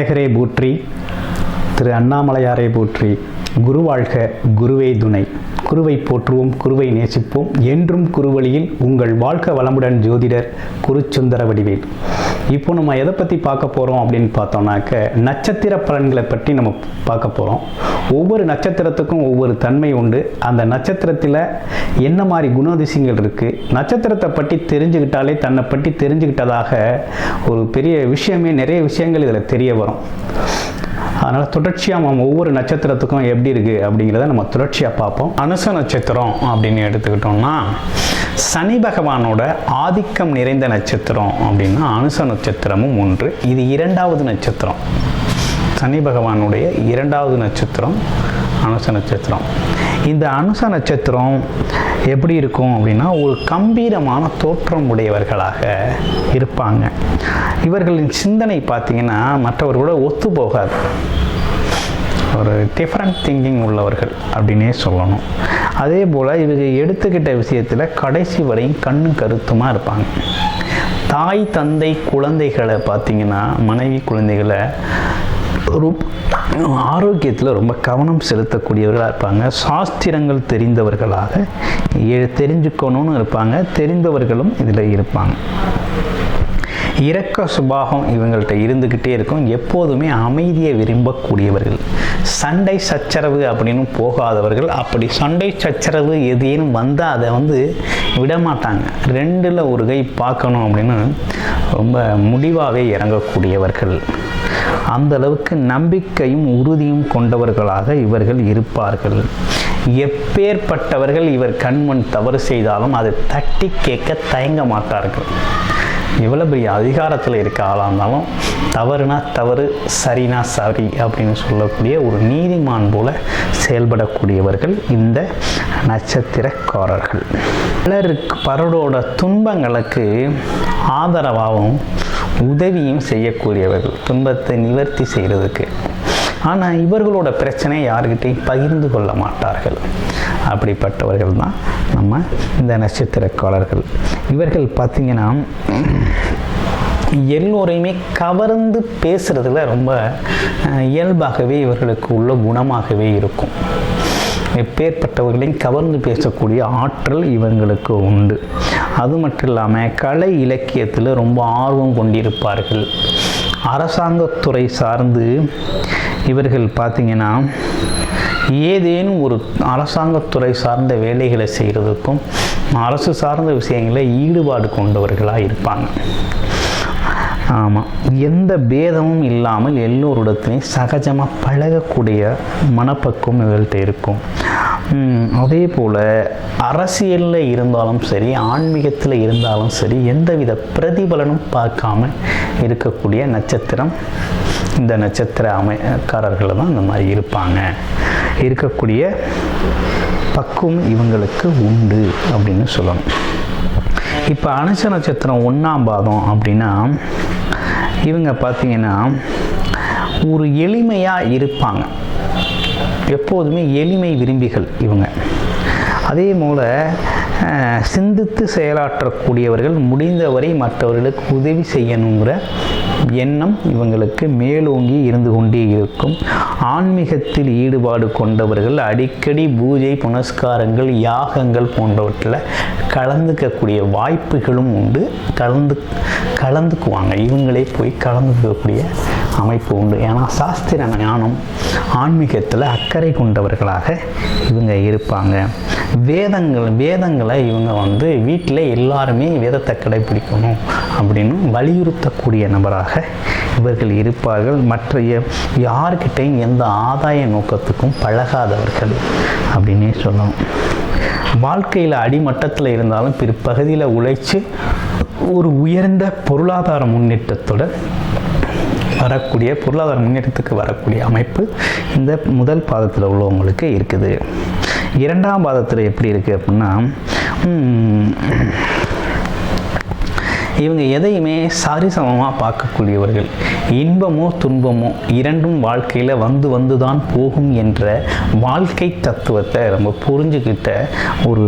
விநாயகரை போற்றி, திரு அண்ணாமலையாரை போற்றி. குரு வாழ்க, குருவே துணை. குருவை போற்றுவோம், குருவை நேசிப்போம். என்றும் குருவழியில் உங்கள் வாழ்க வளமுடன். ஜோதிடர் குருசுந்தர வடிவேல். இப்போ நம்ம எதை பற்றி பார்க்க போகிறோம் அப்படின்னு பார்த்தோம்னாக்க, நட்சத்திர பலன்களை பற்றி நம்ம பார்க்க போகிறோம். ஒவ்வொரு நட்சத்திரத்துக்கும் ஒவ்வொரு தன்மை உண்டு. அந்த நட்சத்திரத்தில் என்ன மாதிரி குணாதிசயங்கள் இருக்குது, நட்சத்திரத்தை பற்றி தெரிஞ்சுக்கிட்டாலே தன்னை பற்றி தெரிஞ்சுக்கிட்டதாக ஒரு பெரிய விஷயமே, நிறைய விஷயங்கள் இதில் தெரிய வரும். அதனால் தொடர்ச்சியாக நம்ம ஒவ்வொரு நட்சத்திரத்துக்கும் எப்படி இருக்குது அப்படிங்கிறத நம்ம தொடர்ச்சியாக பார்ப்போம். அனுச நட்சத்திரம் அப்படின்னு எடுத்துக்கிட்டோம்னா, சனி பகவானோட ஆதிக்கம் நிறைந்த நட்சத்திரம் அப்படின்னா அனுச நட்சத்திரமும் ஒன்று. இது இரண்டாவது நட்சத்திரம். சனி பகவானுடைய இரண்டாவது நட்சத்திரம் அனுச நட்சத்திரம். இந்த அனுச நட்சத்திரம் எப்படி இருக்கும் அப்படின்னா, ஒரு கம்பீரமான தோற்றம் உடையவர்களாக இருப்பாங்க. இவர்களின் சிந்தனை பார்த்தீங்கன்னா மற்றவர்களோட ஒத்து போகாது. ஒரு டிஃப்ரெண்ட் திங்கிங் உள்ளவர்கள் அப்படின்னே சொல்லணும். அதே போல் இவங்க எடுத்துக்கிட்ட விஷயத்தில் கடைசி வரையும் கண்ணும் கருத்துமாக இருப்பாங்க. தாய் தந்தை குழந்தைகளை பார்த்தீங்கன்னா, மனைவி குழந்தைகளை ஆரோக்கியத்தில் ரொம்ப கவனம் செலுத்தக்கூடியவர்களாக இருப்பாங்க. சாஸ்திரங்கள் தெரிந்தவர்களாக தெரிஞ்சுக்கணும்னு இருப்பாங்க. தெரிந்தவர்களும் இதில் இருப்பாங்க. இரக்க சுபாவம் இவங்கள்ட்ட இருந்துக்கிட்டே இருக்கும். எப்போதுமே அமைதியை விரும்பக்கூடியவர்கள். சண்டை சச்சரவு அப்படின்னு போகாதவர்கள். அப்படி சண்டை சச்சரவு எதேனும் வந்தால் அதை விடமாட்டாங்க. ரெண்டில் ஒரு கை பார்க்கணும் அப்படின்னு ரொம்ப முடிவாகவே இறங்கக்கூடியவர்கள். அந்த அளவுக்கு நம்பிக்கையும் உறுதியும் கொண்டவர்களாக இவர்கள் இருப்பார்கள். எப்பேற்பட்டவர்கள் இவர் கண்மண் தவறு செய்தாலும் அதை தட்டி கேட்க தயங்க மாட்டார்கள். எவ்வளோ பெரிய அதிகாரத்தில் இருக்க ஆளாக இருந்தாலும் தவறுனா தவறு, சரினா சரி அப்படின்னு சொல்லக்கூடிய ஒரு நீதிமான் போல செயல்படக்கூடியவர்கள் இந்த நட்சத்திரக்காரர்கள். பலரோட துன்பங்களுக்கு ஆதரவாகவும் உதவியும் செய்யக்கூடியவர்கள், துன்பத்தை நிவர்த்தி செய்கிறதுக்கு. ஆனால் இவர்களோட பிரச்சனை யார்கிட்டையும் பகிர்ந்து கொள்ள மாட்டார்கள். அப்படிப்பட்டவர்கள் தான் நம்ம இந்த நட்சத்திரக்காரர்கள். இவர்கள் பார்த்திங்கன்னா எல்லோரையுமே கவர்ந்து பேசுகிறதுல ரொம்ப இயல்பாகவே இவர்களுக்கு உள்ள குணமாகவே இருக்கும். எப்பேற்பட்டவர்களையும் கவர்ந்து பேசக்கூடிய ஆற்றல் இவங்களுக்கு உண்டு. அது மட்டும் இல்லாமல் கலை இலக்கியத்தில் ரொம்ப ஆர்வம் கொண்டிருப்பார்கள். அரசாங்கத்துறை சார்ந்து இவர்கள் பார்த்திங்கன்னா ஏதேனும் ஒரு அரசாங்கத்துறை சார்ந்த வேலைகளை செய்கிறதுக்கும் அரசு சார்ந்த விஷயங்களை ஈடுபாடு கொண்டவர்களாக இருப்பாங்க. ஆமாம், எந்த பேதமும் இல்லாமல் எல்லோருடத்தையும் சகஜமாக பழகக்கூடிய மனப்பக்குவம் இவர்கள்ட்ட இருக்கும். அதே போல் அரசியலில் இருந்தாலும் சரி, ஆன்மீகத்தில் இருந்தாலும் சரி, எந்தவித பிரதிபலனும் பார்க்காம இருக்கக்கூடிய நட்சத்திரம் இந்த நட்சத்திர காரர்கள் தான் இந்த மாதிரி இருப்பாங்க. இருக்கக்கூடிய பக்குவம் இவங்களுக்கு உண்டு அப்படின்னு சொல்லணும். இப்போ அனுச நட்சத்திரம் 1ஆம் பாதம் அப்படின்னா இவங்க பார்த்திங்கன்னா ஒரு எளிமையாக இருப்பாங்க. எப்போதுமே எளிமை விரும்பிகள் இவங்க. அதே போல் சிந்தித்து செயலாற்றக்கூடியவர்கள். முடிந்தவரை மற்றவர்களுக்கு உதவி செய்யணுங்கிற எண்ணம் இவங்களுக்கு மேலோங்கி இருந்து கொண்டே இருக்கும். ஆன்மீகத்தில் ஈடுபாடு கொண்டவர்கள். அடிக்கடி பூஜை புனஸ்காரங்கள் யாகங்கள் போன்றவற்றில் கலந்துக்கக்கூடிய வாய்ப்புகளும் உண்டு. கலந்துக்குவாங்க. இவங்களே போய் கலந்துக்கக்கூடிய அமைப்பு உண்டு. ஏன்னா சாஸ்திர ஞானம் ஆன்மீகத்தில் அக்கறை கொண்டவர்களாக இவங்க இருப்பாங்க. வேதங்களை இவங்க வீட்டில் எல்லாருமே வேதத்தை கடைபிடிக்கணும் அப்படின்னு வலியுறுத்தக்கூடிய நபராக இவர்கள் இருப்பார்கள். மற்ற யார்கிட்டையும் எந்த ஆதாய நோக்கத்துக்கும் பழகாதவர்கள் அப்படின்னே சொல்லணும். வாழ்க்கையில் அடிமட்டத்தில் இருந்தாலும் பிற்பகுதியில் உழைச்சி ஒரு உயர்ந்த பொருளாதார முன்னேற்றத்துக்கு வரக்கூடிய அமைப்பு இந்த முதல் பாதத்தில் உள்ளவங்களுக்கு இருக்குது. 2ஆம் பாதத்தில் எப்படி இருக்குது அப்படின்னா, இவங்க எதையுமே சரிசமமாக பார்க்கக்கூடியவர்கள். இன்பமோ துன்பமோ இரண்டும் வாழ்க்கையில் வந்து தான் போகும் என்ற வாழ்க்கை தத்துவத்தை ரொம்ப புரிஞ்சுக்கிட்ட ஒரு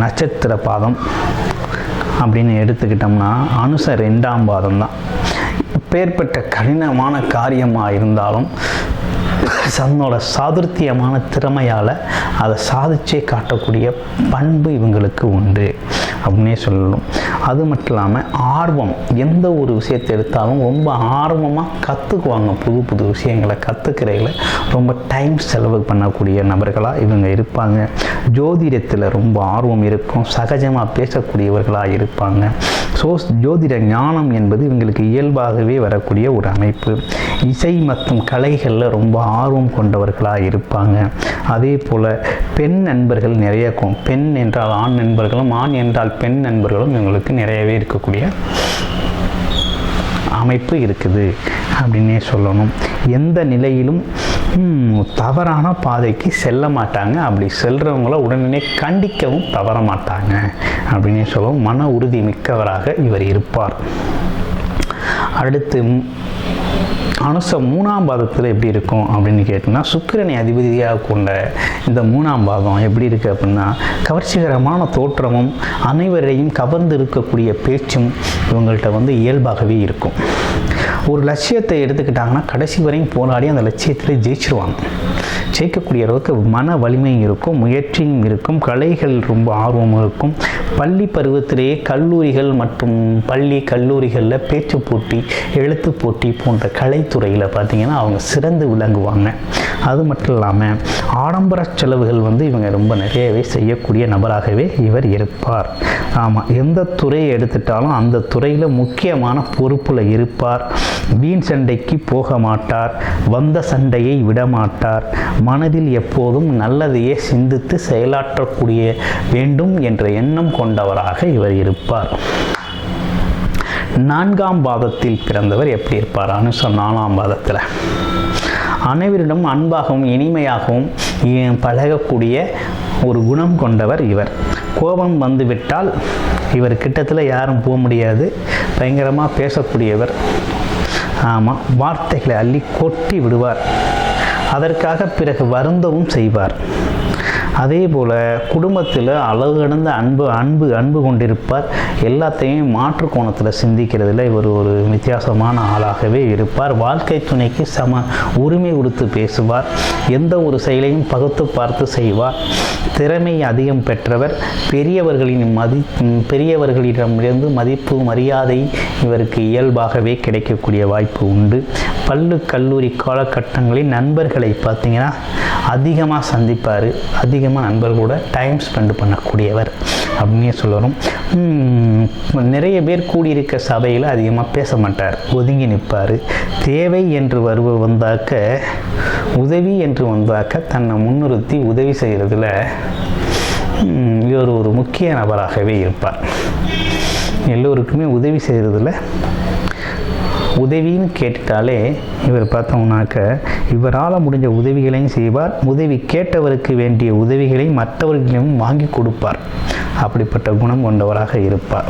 நட்சத்திர பாதம் அப்படின்னு எடுத்துக்கிட்டோம்னா அனுச 2ஆம் பாதம் தான். எப்பேற்பட்ட கடினமான காரியமாக இருந்தாலும் தன்னோட சாதுர்த்தியமான திறமையால் அதை சாதிச்சே காட்டக்கூடிய பண்பு இவங்களுக்கு உண்டு அப்படின்னே சொல்லணும். அது மட்டும் இல்லாமல் ஆர்வம், எந்த ஒரு விஷயத்தை எடுத்தாலும் ரொம்ப ஆர்வமாக கற்றுக்குவாங்க. புது புது விஷயங்களை கற்றுக்கிறதுல ரொம்ப டைம் செலவு பண்ணக்கூடிய நபர்களாக இவங்க இருப்பாங்க. ஜோதிடத்தில் ரொம்ப ஆர்வம் இருக்கும், சகஜமாக பேசக்கூடியவர்களாக இருப்பாங்க. ஸோ ஜோதிட ஞானம் என்பது இவங்களுக்கு இயல்பாகவே வரக்கூடிய ஒரு அமைப்பு. இசை மற்றும் கலைகளில் ரொம்ப ஆர்வம் கொண்டவர்களாக இருப்பாங்க. அதே போல் பெண் நண்பர்கள் நிறைய இருக்கும். பெண் என்றால் ஆண் நண்பர்களும், ஆண் என்றால் பெண் நண்பர்களும் இவங்களுக்கு நிறையவே இருக்கக்கூடிய அமைப்பு இருக்குது அப்படின்னே சொல்லணும். எந்த நிலையிலும் தவறான பாதைக்கு செல்ல மாட்டாங்க. அப்படி செல்றவங்கள உடனே கண்டிக்கவும் தவற மாட்டாங்க அப்படின்னே சொல்லவும் மன உறுதி மிக்கவராக இவர் இருப்பார். அடுத்து அனுசம் 3ஆம் பாதத்தில் எப்படி இருக்கும் அப்படின்னு கேட்டிங்கன்னா, சுக்கிரனை அதிபதியாக கொண்ட இந்த 3ஆம் பாதம் எப்படி இருக்குது அப்படின்னா, கவர்ச்சிகரமான தோற்றமும் அனைவரையும் கவர்ந்து இருக்கக்கூடிய பேச்சும் இவங்கள்ட்ட இயல்பாகவே இருக்கும். ஒரு லட்சியத்தை எடுத்துக்கிட்டாங்கன்னா கடைசி வரையும் போராடி அந்த லட்சியத்தில் ஜெயிச்சிருவாங்க. ஜெயிக்கக்கூடிய அளவுக்கு மன வலிமையும் இருக்கும், முயற்சியும் இருக்கும், கலைகள் ரொம்ப ஆர்வமும் இருக்கும். பள்ளி பருவத்திலேயே கல்லூரிகள் மற்றும் பள்ளி கல்லூரிகளில் பேச்சு போட்டி, எழுத்து போட்டி போன்ற கலைத்துறையில் பார்த்திங்கன்னா அவங்க சிறந்து விளங்குவாங்க. அது மட்டும் இல்லாமல் ஆடம்பர செலவுகள் இவங்க ரொம்ப நிறையவே செய்யக்கூடிய நபராகவே இவர் இருப்பார். ஆமாம், எந்த துறையை எடுத்துட்டாலும் அந்த துறையில் முக்கியமான பொறுப்பில் இருப்பார். வீண் சண்டைக்கு போக மாட்டார், வந்த சண்டையை விடமாட்டார். மனதில் எப்போதும் நல்லதையே சிந்தித்து செயலாற்றக்கூடிய வேண்டும் என்ற எண்ணம் கொண்டவராக இவர் இருப்பார். 4ஆம் பாதத்தில் பிறந்தவர் எப்படி இருப்பார்? அனுசம் 4ஆம் பாதத்தில் அனைவரிடம் அன்பாகவும் இனிமையாகவும் பழகக்கூடிய ஒரு குணம் கொண்டவர் இவர். கோபம் வந்துவிட்டால் இவர் கிட்டத்தில் யாரும் போக முடியாது. பயங்கரமாக பேசக்கூடியவர். ஆமாம், வார்த்தைகளை அள்ளி கொட்டி விடுவார். அதற்காக பிறகு வருந்தவும் செய்வார். அதே போல் குடும்பத்தில் அளவு கடந்த அன்பு கொண்டிருப்பார். எல்லாத்தையும் மாற்று கோணத்தில் சிந்திக்கிறதுல இவர் ஒரு வித்தியாசமான ஆளாகவே இருப்பார். வாழ்க்கை துணைக்கு சம உரிமை கொடுத்து பேசுவார். எந்த ஒரு செயலையும் பகுத்து பார்த்து செய்வார். திறமை அதிகம் பெற்றவர். பெரியவர்களிடமிருந்து மதிப்பு மரியாதை இவருக்கு இயல்பாகவே கிடைக்கக்கூடிய வாய்ப்பு உண்டு. கல்லூரி காலகட்டங்களில் நண்பர்களை பார்த்திங்கன்னா அதிகமாக சந்திப்பார். அதிகமாக நண்பர்களோட டைம் ஸ்பெண்ட் பண்ணக்கூடியவர் அப்படின்னே சொல்லணும். நிறைய பேர் கூடியிருக்க சபையில் அதிகமாக பேச மாட்டார், ஒதுங்கி நிற்பார். தேவை என்று உதவி என்று வந்தாக்க தன்னை முன்னிறுத்தி உதவி செய்கிறதுல இவர் ஒரு முக்கிய நபராகவே இருப்பார். எல்லோருக்குமே உதவி செய்கிறதுல உதவின்னு கேட்டுட்டாலே இவர் பார்த்தோம்னாக்க இவரால் முடிஞ்ச உதவிகளையும் செய்வார். உதவி கேட்டவருக்கு வேண்டிய உதவிகளை மற்றவர்களையும் வாங்கி கொடுப்பார். அப்படிப்பட்ட குணம் கொண்டவராக இருப்பார்.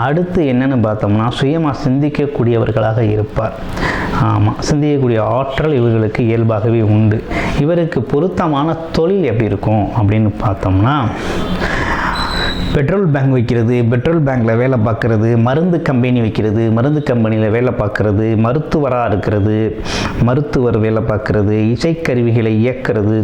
அடுத்து என்னென்னு பார்த்தோம்னா, சுயமாக சிந்திக்கக்கூடியவர்களாக இருப்பார். ஆமாம், சிந்திக்கக்கூடிய ஆற்றல் இவர்களுக்கு இயல்பாகவே உண்டு. இவருக்கு பொருத்தமான தொழில் எப்படி இருக்கும் அப்படின்னு பார்த்தோம்னா, பெட்ரோல் பேங்க் வைக்கிறது, பெட்ரோல் பேங்கில் வேலை பார்க்குறது, மருந்து கம்பெனி வைக்கிறது, மருந்து கம்பெனியில் வேலை பார்க்குறது, மருத்துவராக இருக்கிறது, மருத்துவர் வேலை பார்க்குறது, இசைக்கருவிகளை இயக்கிறது,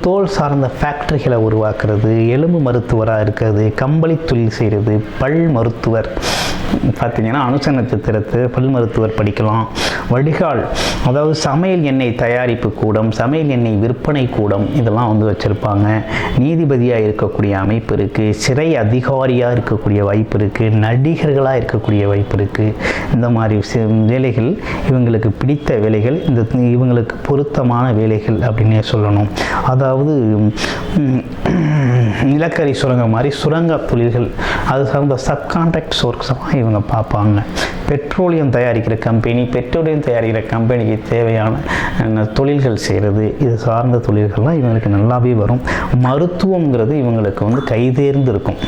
தோல் சார்ந்த ஃபேக்ட்ரிகளை உருவாக்குறது, எலும்பு மருத்துவராக இருக்கிறது, கம்பளி தொழில் செய்கிறது, பல் மருத்துவர் பார்த்திங்கன்னா அனுச நட்சத்திரத்து பல் மருத்துவர் படிக்கலாம். வடிகால், அதாவது சமையல் எண்ணெய் தயாரிப்பு கூடம், சமையல் எண்ணெய் விற்பனை கூடம் இதெல்லாம் வச்சுருப்பாங்க. நீதிபதியாக இருக்கக்கூடிய அமைப்பு இருக்குது. சிறை அதிகாரியாக இருக்கக்கூடிய வாய்ப்பு இருக்குது. நடிகர்களாக இருக்கக்கூடிய வாய்ப்பு இருக்குது. இந்த மாதிரி வேலைகள் இவங்களுக்கு பிடித்த வேலைகள், இவங்களுக்கு பொருத்தமான வேலைகள் அப்படின்னே சொல்லணும். அதாவது நிலக்கரி சுரங்கம் மாதிரி சுரங்க தொழில்கள், அது சார்ந்த சப்கான்ட்ராக்ட் ஒர்க்ஸாக இவங்க பார்ப்பாங்க. பெட்ரோலியம் தயாரிக்கிற கம்பெனிக்கு தேவையான தொழில்கள் செய்கிறது, இது சார்ந்த தொழில்கள்லாம் இவங்களுக்கு நல்லாவே வரும். மருத்துவங்கிறது இவங்களுக்கு கைதேர்ந்து இருக்கும்.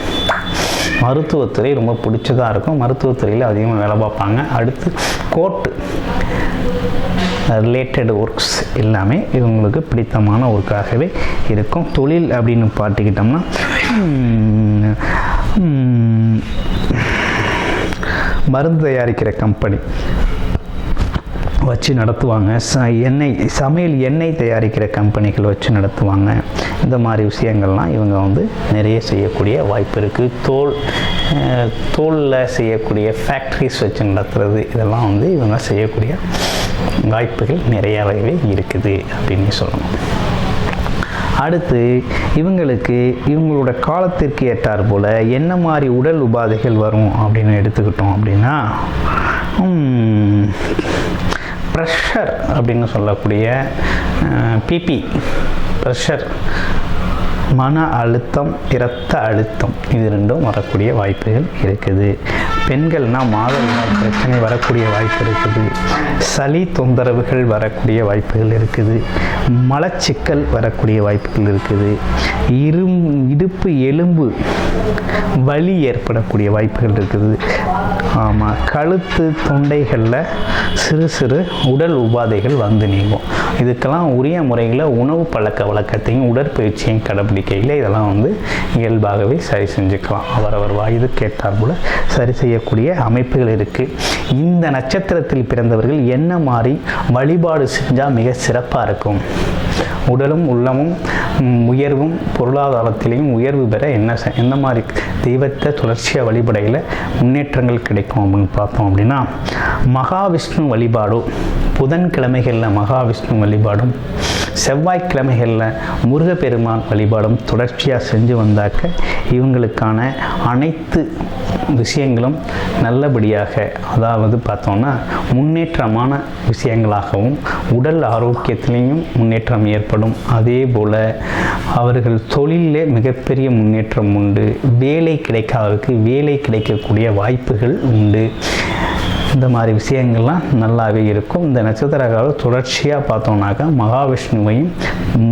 மருத்துவத்துறை ரொம்ப பிடிச்சதாக இருக்கும். மருத்துவத்துறையில் அதிகமாக வேலை பார்ப்பாங்க. அடுத்து கோர்ட்டு ரிலேட்டட் ஒர்க்ஸ் எல்லாமே இவங்களுக்கு பிடித்தமான ஒர்க்காகவே இருக்கும். தொழில் அப்படின்னு பார்த்துக்கிட்டோம்னா மருந்து தயாரிக்கிற கம்பெனி வச்சு நடத்துவாங்க. சமையல் எண்ணெய் தயாரிக்கிற கம்பெனிகள் வச்சு நடத்துவாங்க. இந்த மாதிரி விஷயங்கள்லாம் இவங்க வந்து நிறைய செய்யக்கூடிய வாய்ப்பு இருக்குது. தோலில் செய்யக்கூடிய ஃபேக்ட்ரிஸ் வச்சு நடத்துறது, இதெல்லாம் வந்து இவங்க செய்யக்கூடிய வாய்ப்புகள் நிறையாவே இருக்குது அப்படின்னு சொல்லணும். அடுத்து இவங்களோட காலத்திற்கு ஏற்றார் போல் என்ன மாதிரி உடல் உபாதைகள் வரும் அப்படின்னு எடுத்துக்கிட்டோம் அப்படின்னா, ப்ரெஷர் அப்படின்னு சொல்லக்கூடிய பிபி, ப்ரெஷர், மன அழுத்தம், இரத்த அழுத்தம், இது ரெண்டும் வரக்கூடிய வாய்ப்புகள் இருக்குது. பெண்கள்னால் மாதவிடாய் பிரச்சனை வரக்கூடிய வாய்ப்பு இருக்குது. சளி தொந்தரவுகள் வரக்கூடிய வாய்ப்புகள் இருக்குது. மலச்சிக்கல் வரக்கூடிய வாய்ப்புகள் இருக்குது. இடுப்பு எலும்பு வலி ஏற்படக்கூடிய வாய்ப்புகள் இருக்குது. ஆமாம், கழுத்து தொண்டைகளில் சிறு உடல் உபாதைகள் வந்து நீங்கும். இதுக்கெல்லாம் உரிய முறையில் உணவு பழக்க வழக்கத்தையும் உடற்பயிற்சியையும் கடைபிடிக்கையில் இதெல்லாம் வந்து இயல்பாகவே சரி செஞ்சுக்கலாம். அவரவர் வயதுக்கு ஏற்றார் போல சரி செய்யக்கூடிய அமைப்புகள் இருக்குது. இந்த நட்சத்திரத்தில் பிறந்தவர்கள் என்ன மாதிரி வழிபாடு செஞ்சால் மிக சிறப்பாக இருக்கும், உடலும் உள்ளமும் உயர்வும் பொருளாதாரத்திலையும் உயர்வு பெற எந்த மாதிரி தெய்வத்தை தொடர்ச்சியாக வழிபடையில் முன்னேற்றங்கள் கிடைக்கும் அப்படின்னு பார்த்தோம் அப்படின்னா, மகாவிஷ்ணு வழிபாடும், புதன்கிழமைகளில் மகாவிஷ்ணு வழிபாடும், செவ்வாய்க்கிழமைகளில் முருகப்பெருமான் வழிபாடும் தொடர்ச்சியாக செஞ்சு வந்தாக்க இவங்களுக்கான அனைத்து விஷயங்களும் நல்லபடியாக, அதாவது பார்த்தோன்னா முன்னேற்றமான விஷயங்களாகவும் உடல் ஆரோக்கியத்திலையும் முன்னேற்றம் ஏற்படும். அதே போல் அவர்கள் தொழிலே மிகப்பெரிய முன்னேற்றம் உண்டு. வேலை கிடைக்காதவருக்கு வேலை கிடைக்கக்கூடிய வாய்ப்புகள் உண்டு. இந்த மாதிரி விஷயங்கள்லாம் நல்லாவே இருக்கும். இந்த நட்சத்திர காலம் தொடர்ச்சியாக பார்த்தோம்னாக்கா மகாவிஷ்ணுவையும்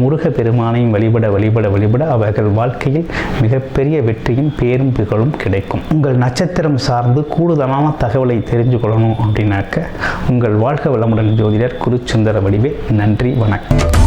முருகப்பெருமானையும் வழிபட அவர்கள் வாழ்க்கையில் மிகப்பெரிய வெற்றியும் பேரும் புகழும் கிடைக்கும். உங்கள் நட்சத்திரம் சார்ந்து கூடுதலான தகவலை தெரிஞ்சு கொள்ளணும் அப்படின்னாக்க உங்கள் வாழ்க வளமுடன் ஜோதிடர் குருசுந்தர வடிவே. நன்றி, வணக்கம்.